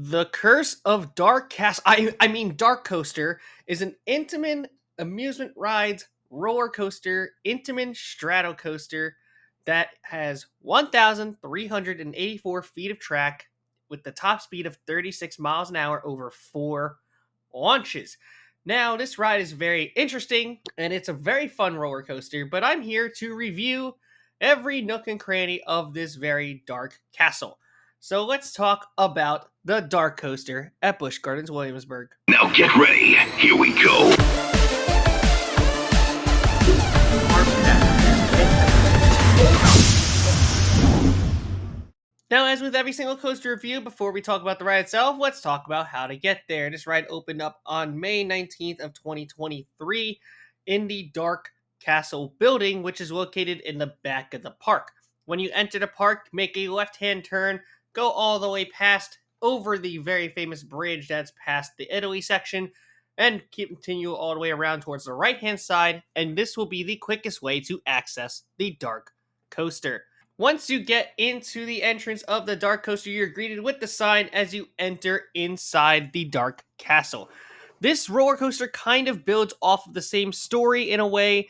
The Curse of Dark Castle. I mean, Darkoaster is an Intamin amusement rides roller coaster, Intamin strato coaster that has 1,384 feet of track with the top speed of 36 miles an hour over 4 launches. Now, this ride is very interesting and it's a very fun roller coaster, but I'm here to review every nook and cranny of this very dark castle. So let's talk about the Dark Coaster at Busch Gardens, Williamsburg. Now get ready. Here we go. Now, as with every single coaster review, before we talk about the ride itself, let's talk about how to get there. This ride opened up on May 19th of 2023 in the Dark Castle building, which is located in the back of the park. When you enter the park, make a left-hand turn, go all the way past over the very famous bridge that's past the Italy section, and continue all the way around towards the right-hand side, and this will be the quickest way to access the Dark Coaster. Once you get into the entrance of the Dark Coaster, you're greeted with the sign as you enter inside the Dark Castle. This roller coaster kind of builds off of the same story in a way,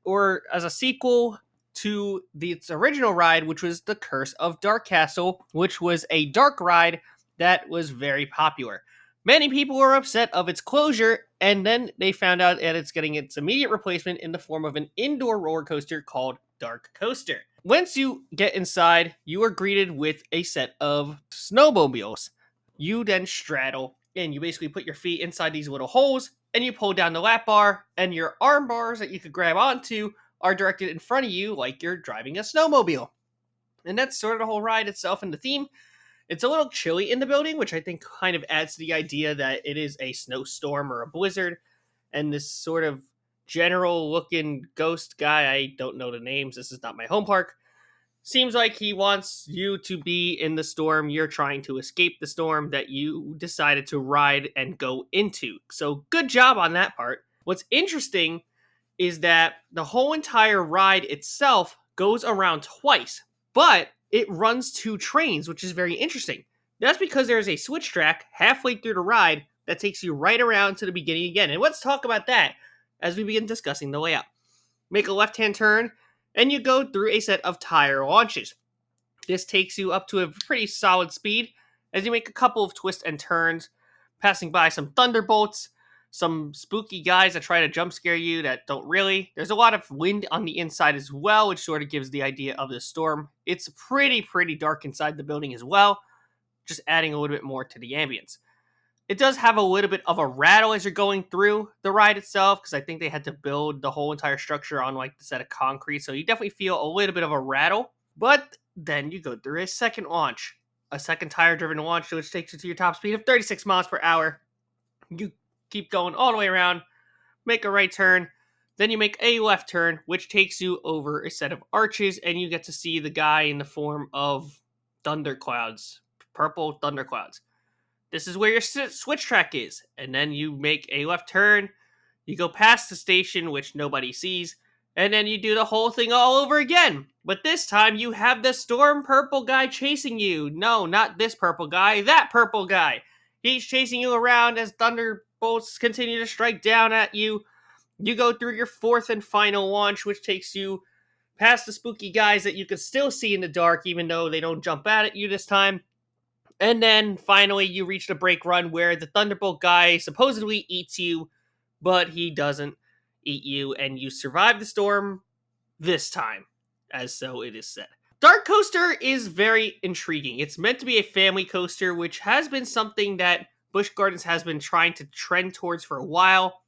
or as a sequel to its original ride, which was The Curse of Dark Castle, which was a dark ride that was very popular. Many people were upset of its closure, and then they found out that it's getting its immediate replacement in the form of an indoor roller coaster called Dark Coaster. Once you get inside, you are greeted with a set of snowmobiles. You then straddle, and you basically put your feet inside these little holes, and you pull down the lap bar, and your arm bars that you could grab onto are directed in front of you like you're driving a snowmobile. And that's sort of the whole ride itself and the theme. It's a little chilly in the building, which I think kind of adds to the idea that it is a snowstorm or a blizzard, and this sort of general looking ghost guy, I don't know the names, this is not my home park, seems like he wants you to be in the storm. You're trying to escape the storm that you decided to ride and go into. So good job on that part. What's interesting is that the whole entire ride itself goes around twice, but it runs 2 trains, which is very interesting. That's because there's a switch track halfway through the ride that takes you right around to the beginning again. And let's talk about that as we begin discussing the layout. Make a left-hand turn, and you go through a set of tire launches. This takes you up to a pretty solid speed as you make a couple of twists and turns, passing by some thunderbolts, some spooky guys that try to jump scare you that don't really. There's a lot of wind on the inside as well, which sort of gives the idea of the storm. It's pretty dark inside the building as well, just adding a little bit more to the ambience. It does have a little bit of a rattle as you're going through the ride itself, because I think they had to build the whole entire structure on like the set of concrete, so you definitely feel a little bit of a rattle. But then you go through a second launch, a second tire-driven launch, which takes you to your top speed of 36 miles per hour. You keep going all the way around, make a right turn, then you make a left turn, which takes you over a set of arches, and you get to see the guy in the form of thunderclouds, purple thunderclouds. This is where your switch track is. And then you make a left turn, you go past the station, which nobody sees, and then you do the whole thing all over again. But this time you have the storm purple guy chasing you. No, not this purple guy, that purple guy. He's chasing you around as thunderbolts continue to strike down at you. You go through your fourth and final launch, which takes you past the spooky guys that you can still see in the dark, even though they don't jump out at you this time. And then finally, you reach the brake run where the Thunderbolt guy supposedly eats you, but he doesn't eat you, and you survive the storm this time, as so it is said. Dark Coaster is very intriguing. It's meant to be a family coaster, which has been something that Busch Gardens has been trying to trend towards for a while,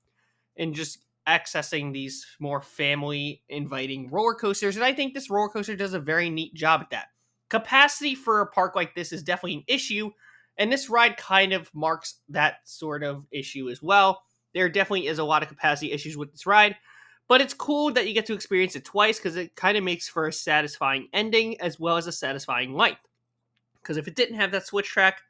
and just accessing these more family-inviting roller coasters, and I think this roller coaster does a very neat job at that. Capacity for a park like this is definitely an issue, and this ride kind of marks that sort of issue as well. There definitely is a lot of capacity issues with this ride, but it's cool that you get to experience it twice because it kind of makes for a satisfying ending as well as a satisfying length. Because if it didn't have that switch track,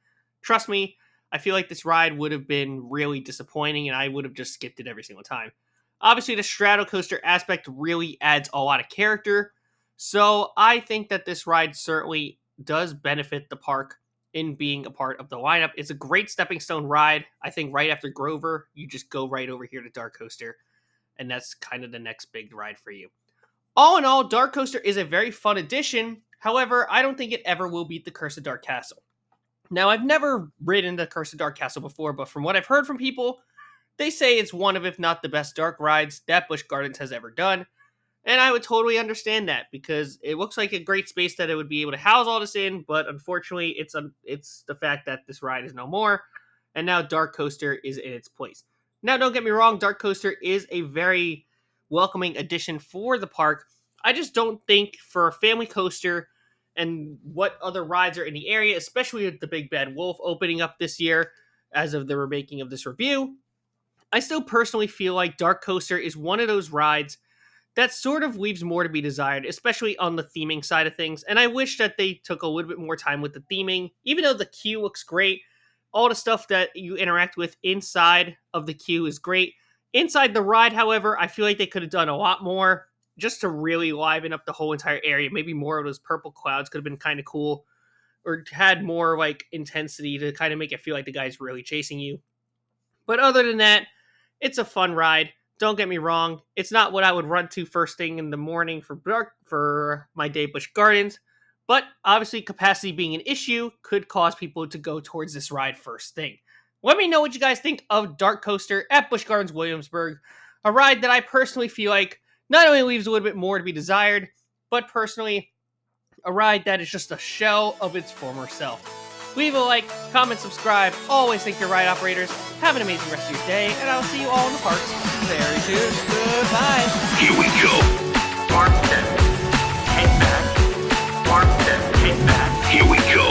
trust me, I feel like this ride would have been really disappointing and I would have just skipped it every single time. Obviously, the straddle coaster aspect really adds a lot of character, so I think that this ride certainly does benefit the park in being a part of the lineup. It's a great stepping stone ride. I think right after Grover, you just go right over here to Darkoaster, and that's kind of the next big ride for you. All in all, Darkoaster is a very fun addition. However, I don't think it ever will beat the Curse of Dark Castle. Now, I've never ridden the Curse of Dark Castle before, but from what I've heard from people, they say it's one of, if not the best dark rides that Busch Gardens has ever done. And I would totally understand that because it looks like a great space that it would be able to house all this in, but unfortunately, it's the fact that this ride is no more, and now Darkoaster is in its place. Now, don't get me wrong, Darkoaster is a very welcoming addition for the park. I just don't think for a family coaster and what other rides are in the area, especially with the Big Bad Wolf opening up this year as of the remaking of this review, I still personally feel like Darkoaster is one of those rides that sort of leaves more to be desired, especially on the theming side of things. And I wish that they took a little bit more time with the theming, even though the queue looks great. All the stuff that you interact with inside of the queue is great. Inside the ride, however, I feel like they could have done a lot more just to really liven up the whole entire area. Maybe more of those purple clouds could have been kind of cool, or had more like intensity to kind of make it feel like the guy's really chasing you. But other than that, it's a fun ride. Don't get me wrong, it's not what I would run to first thing in the morning for my day at Busch Gardens, but obviously capacity being an issue could cause people to go towards this ride first thing. Let me know what you guys think of Darkoaster at Busch Gardens Williamsburg, a ride that I personally feel like not only leaves a little bit more to be desired, but personally a ride that is just a shell of its former self. Leave a like, comment, subscribe. Always thank your ride operators. Have an amazing rest of your day, and I'll see you all in the parks very soon. Goodbye. Here we go. Farmstead, head back. Farmstead, head back. Here we go.